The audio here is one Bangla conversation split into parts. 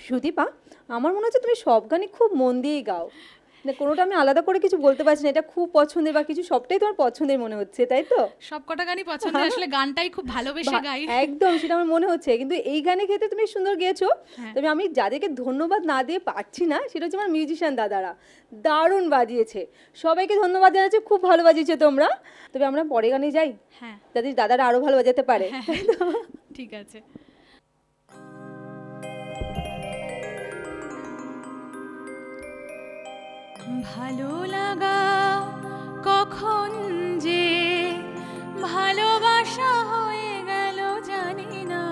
সুদীপা, আমার মনে হচ্ছে তুমি সব গানই খুব মন দিয়েই গাও, না কোনোটা আমি আলাদা করে কিছু বলতে পারছি না এটা খুব পছন্দের বা কিছু, সবটাই তোমার পছন্দের মনে হচ্ছে, তাই তো? সব কটা গানই পছন্দের, আসলে গানটাই খুব ভালোবেসে গাই। একদম সেটা আমার মনে হচ্ছে, কিন্তু এই গানের ক্ষেত্রে তুমি সুন্দর গেয়েছো। হ্যাঁ। তবে আমি যাদেরকে ধন্যবাদ না দিয়ে পারছি না সেটা হচ্ছে আমার মিউজিশিয়ান দাদারা, দারুণ বাজিয়েছে, সবাইকে ধন্যবাদ জানাচ্ছি, খুব ভালো বাজিয়েছো তোমরা। তবে আমরা পরে গানে যাই, হ্যাঁ যাদের দাদারা আরো ভালো বাজাতে পারে। হ্যাঁ, ঠিক আছে। ভালো লাগা কখন যে ভালোবাসা হয়ে গেল জানি না,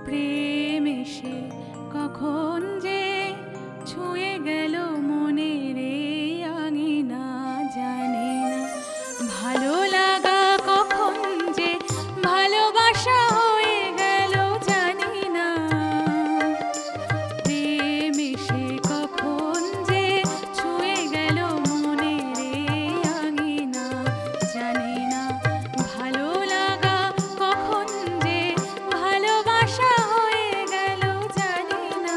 প্রেম এসে কখন যে ছুঁয়ে গেল মনের এই আঙিনা, জানি না ভালো লাগা কখন যে ভালোবাসা হয়ে গেল জানি না, প্রেম এসে কখন যে ছুঁয়ে গেল মনের এই আঙিনা, জানি না ভালো লাগা কখন যে ভালোবাসা হয়ে গেল জানি না।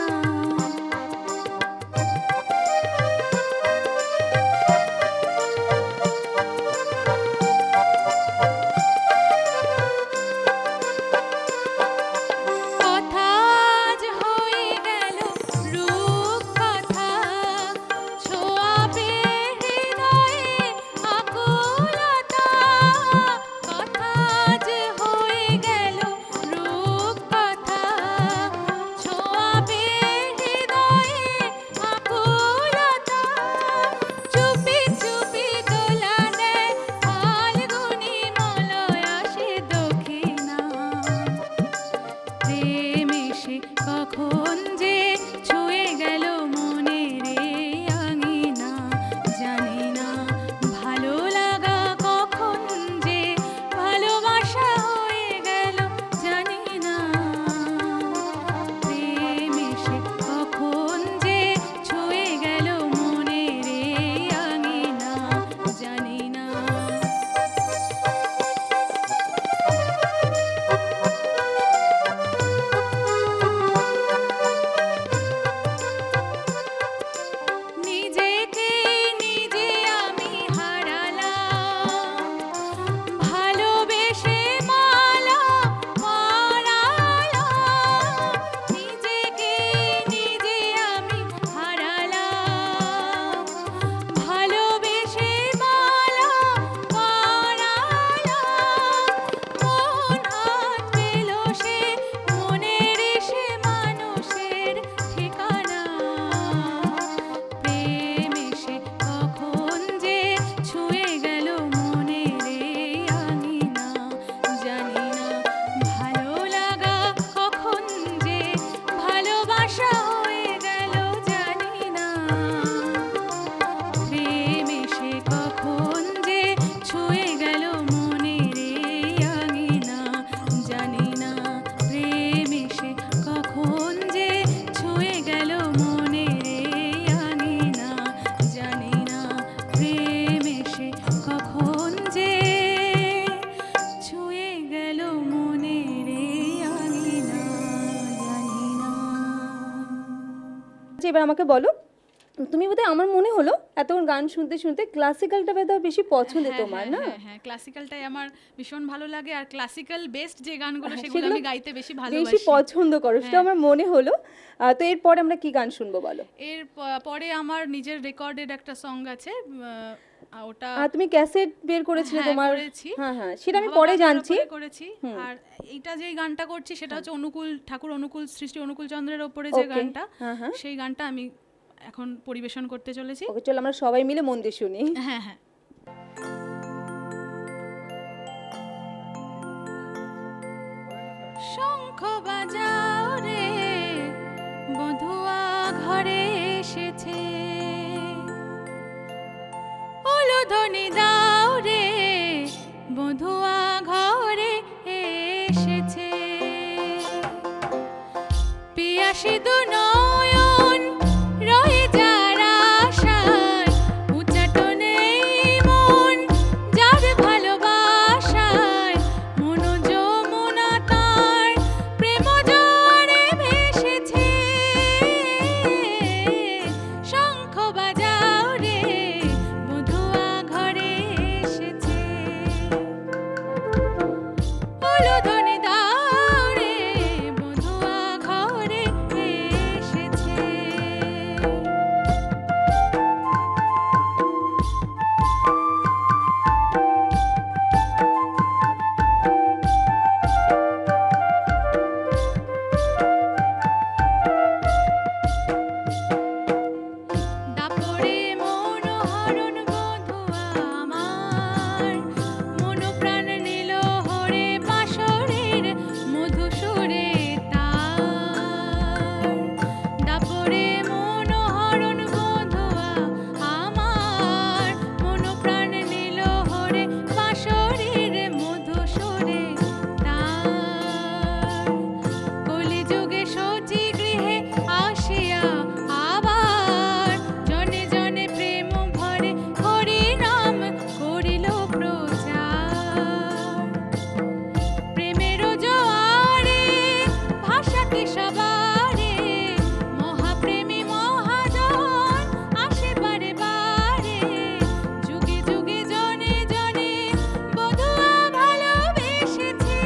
কথা আজ হয়ে গেল রূপকথা, ছোঁয়াবে হৃদয়ে আকুলতা, কথা আজ হয়ে গেল রূপকথা, ছোঁয়াবে হৃদয়ে আকুলতা, চুপি চুপি দোলা দেয় ফাল্গুনি মলয় আসে দক্ষিণা, প্রেম এসে কখন যে ছুঁয়ে গেল মনের এই আঙিনা, জানি না ভালো লাগা কখন যে ভালোবাসা হয়ে গেল জানি না, প্রেম এসে কখন যে ছুঁয়ে গেল মনের এই আঙিনা, জানি না। নিজেকে নিজে আমি হারালাম, ভালোবেসে মালা পরালাম, নিজেকে নিজে আমি হারালাম, ভালোবেসে মালা পরালাম, মন আজ পেল সে মনের সে মানুষের ঠিকানা, প্রেম এসে কখন যে ছুঁয়ে গেল মনের এই আঙিনা, জানি না ভালো লাগা কখন যে ভালোবাসা হয়ে গেল জানি না, প্রেম এসে কখন যে ছুঁয়ে গেল মনের এই আঙিনা, জানি না প্রেম এসে কখন যে ছুঁয়ে গেল মনের এই আঙিনা, জানি না প্রেম এসে কখন যে ছুঁয়ে গেল মনের এই আঙিনা, জানি না। আচ্ছা এবার আমাকে বলো, তুমি বোধহয় আমার মনে হলো এতক্ষণ গান শুনতে শুনতে ক্লাসিক্যালটা বোধহয় বেশি পছন্দের তোমার, না? হ্যাঁ হ্যাঁ, ক্লাসিক্যালটাই আমার ভীষণ ভালো লাগে, আর ক্লাসিক্যাল বেস্ট যে গানগুলো হ্যাঁ, সেগুলো সেগুলো আমি গাইতে বেশি বেশি ভালোবাসি। পছন্দ করো, সেটা হ্যাঁ। আমার মনে হলো। তো এরপরে আমরা কি গান শুনবো বলো? এর পরে আমার নিজের রেকর্ডেড একটা সং আছে, ওটা তুমি ক্যাসেট বের করেছিলে হ্যাঁ, তোমার? করেছি। হ্যাঁ হ্যাঁ, সেটা আমি বাবা পরে মার জানছি। ওপরে করেছি। আর এইটা যেই গানটা করছি সেটা হচ্ছে অনুকূল ঠাকুর, অনুকূল সৃষ্টি অনুকূল চন্দ্রের ওপরে যে Okay, গানটা, হ্যাঁ হ্যাঁ, সেই গানটা আমি এখন পরিবেশন করতে চলেছি। ওকে চলো আমরা সবাই মিলে মন দিয়ে শুনি। হ্যাঁ হ্যাঁ। শঙ্খ বাজাও রে বধুয়া ঘরে এসেছে, উলুধ্বনি দাও রে বধুয়া ঘরে এসেছে, পিয়াসী দু নয়ন রয়ে যার আশায়, উচ্চাটনে এই মন যার ভালোবাসায়, মন যমুনা তার প্রেম জোয়ারে ভেসে যুগে শচী গৃহে আসিয়া আবার জনে জনে প্রেম ভরে হরি নাম করিল প্রচার। প্রেমের জোয়ারে ভাষাকে সবারে মহাপ্রেমী মহাজন আসে বারে বারে। যুগে যুগে জনে জনে বধূয়া ভালোবেসেছে।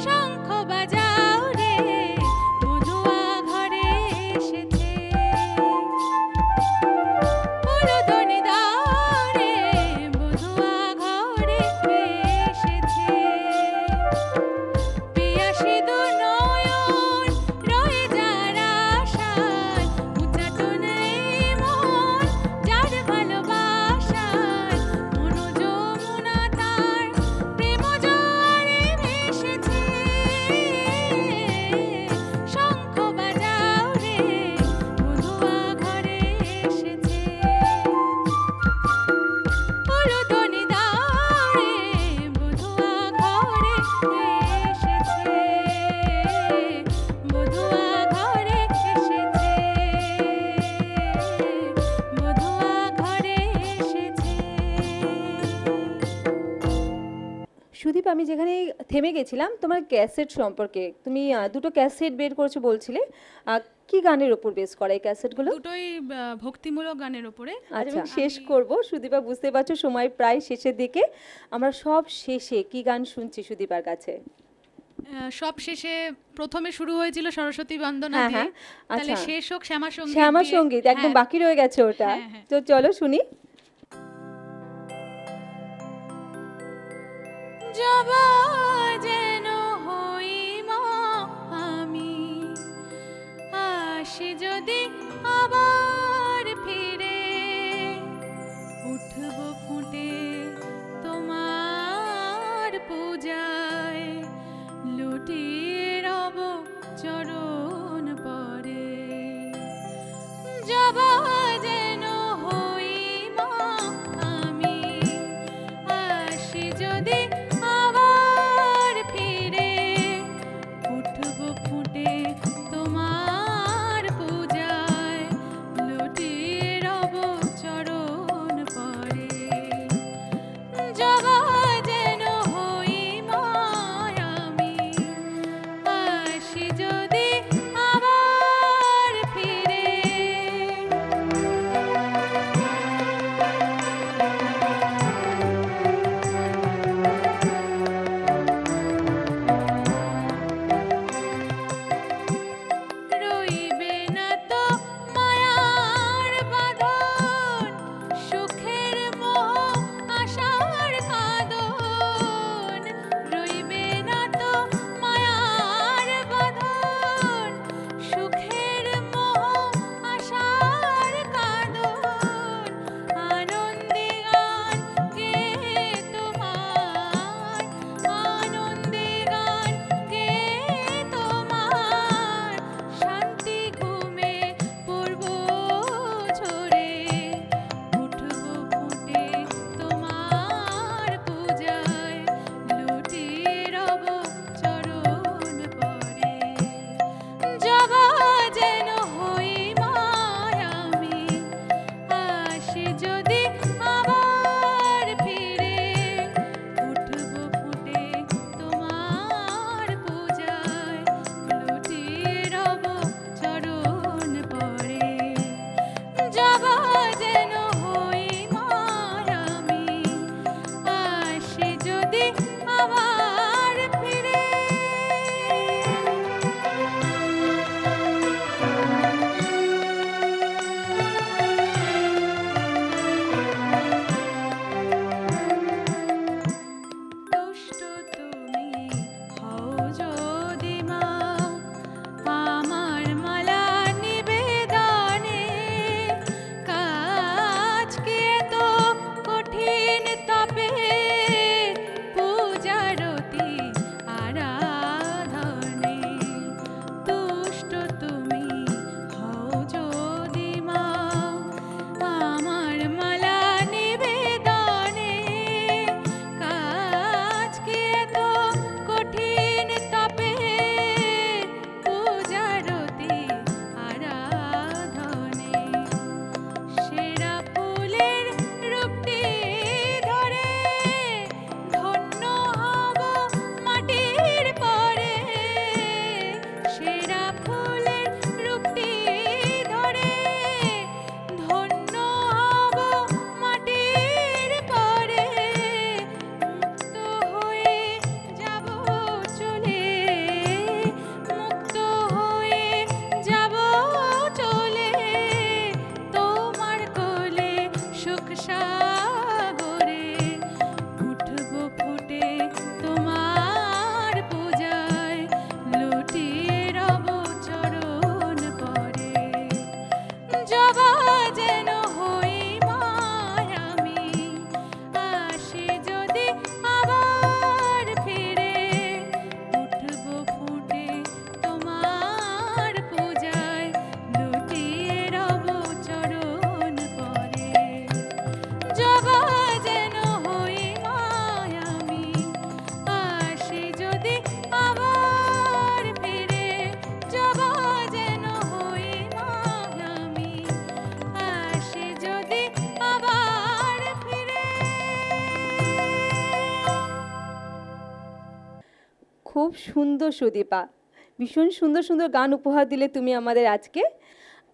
শঙ্খ বাজাও রে বধূয়া ঘরে এসেছে। উলুধ্বনি দাও রে বধূয়া ঘরে এসেছে। পিয়াসী দুনয়ন রয়ে যার আশায় উচ্চাটন এই মন যার ভালোবাসায়। মন যমুনা তার প্রেম জোয়ারে ভেসেছে। শঙ্খ বাজাও রে বধূয়া ঘরে এসেছে। উলুধ্বনি দাও রে বধূয়া ঘরে এসেছে। বধূয়া ঘরে এসেছে। বধূয়া ঘরে এসেছে। সুদীপ, আমি যেখানে থেমে গেছিলাম তোমার ক্যাসেট সম্পর্কে, তুমি দুটো ক্যাসেট বের করেছো বলছিলে, কি গানের ওপর বেস করা এই ক্যাসেটগুলো? দুটোই ভক্তিমূলক গানের উপরে। আচ্ছা, শেষ করব সুদীপা, বুঝতে পারছো সময় প্রায় শেষের দিকে। আমরা সব শেষে কি গান শুনছি সুদীপার কাছে? সব শেষে প্রথমে শুরু হয়েছিল সরস্বতী বন্দনা হ্যাঁ, দিয়ে, হ্যাঁ, তাহলে আচ্ছা। শেষ হোক শ্যামা সঙ্গীত শ্যামা দিয়ে। সঙ্গীত একদম হ্যাঁ। বাকি রয়ে গেছে ওটা। হ্যাঁ, হ্যাঁ। তো চলো শুনি। জবা যেন হই মা আমি, আসি যদি আবার ফিরে, উঠব ফুটে তোমার পূজায়, লুটিয়ে রব চরণ পরে। জবা যেন হই মা আমি, আসি যদি আবার ফিরে, উঠব ফুটে তোমার পূজায়, লুটিয়ে রব চরণ পরে। জবা যেন হই মা আমি, আসি যদি আবার ফিরে। রইবে না তো মায়ার বাঁধন, সুখের মোহ আশার কাঁদন। রইবে না তো মায়ার বাঁধন, খুব সুন্দর সুদীপা, ভীষণ সুন্দর সুন্দর গান উপহার দিলে তুমি আমাদের আজকে।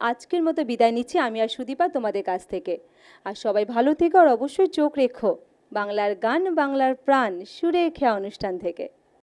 আজকের মতো বিদায় নিচ্ছি আমি আর সুদীপা তোমাদের কাছ থেকে। আর সবাই ভালো থেকো, আর অবশ্যই চোখ রেখো বাংলার গান বাংলার প্রাণ সুরেখা অনুষ্ঠান থেকে।